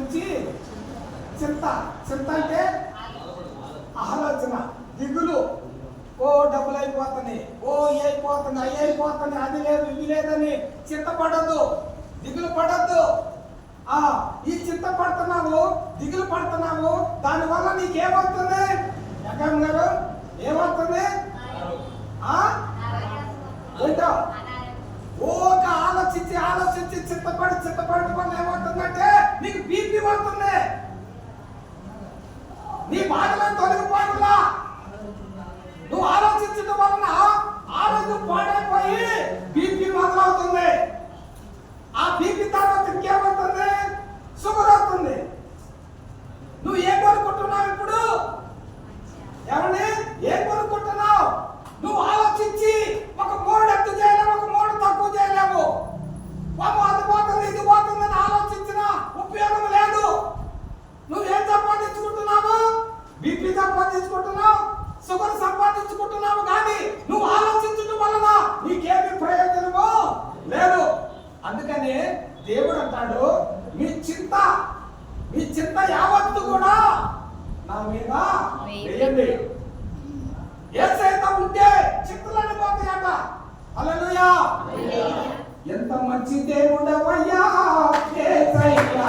నుంచి చింత. చింత అంటే ఆలోచన, దిగులు. ఓ డబ్బులు అయిపోతున్నాయి, ఓ అయిపోతుంది, అవి అయిపోతుంది, అది లేదు ఇది లేదని చింతపడద్దు, దిగులు పడద్దు. ఈ చింత పడుతున్నావు, దిగులు పడుతున్నావు, దానివల్ల నీకేమవుతుంది జగన్ గారు? ఏమవుతుంది? ఏంటో ఒక ఆలోచించి ఆలోచించి చింతపడటం వల్ల ఏమవుతుందంటే నీకు బీపీ వస్తుంది. నీ బాధలను తొలగిపోతున్నా నువ్వు ఆలోచించడం వలన ఆరోగ్యం పాడైపోయి బీపీ మొదలవుతుంది. ఆ బీపీ తర్వాత ఇంకేమవుతుంది? షుగర్ అవుతుంది. నువ్వు ఏం కోరుకుంటున్నావు ఇప్పుడు? ఏమని ఏం కోరుకుంటున్నావు? నువ్వు ఆలోచించి ఒక మోడ్ ఎక్కువ చేయలేము, ఒక మోడ్ తక్కువ చేయలేము. అది పోతుంది ఇది పోతుందని ఆలోచించిన ఉపయోగం లేదు. నువ్వేం సంపాదించుకుంటున్నావు? బీపీ సంపాదించుకుంటున్నావు, షుగర్ సంపాదించుకుంటున్నావు, కానీ నువ్వు ఆలోచించడం వలన నీకేమి ప్రయోజనము లేదు. అందుకని దేవుడు అంటాడు, మీ చింత యావత్తు కూడా నా మీద వేయండి. యేసయ్యతో ఉంటే చింతలన్నీ పోతాయట. హల్లెలూయా! ఎంత మంచి దేవుడవయ్యా యేసయ్యా.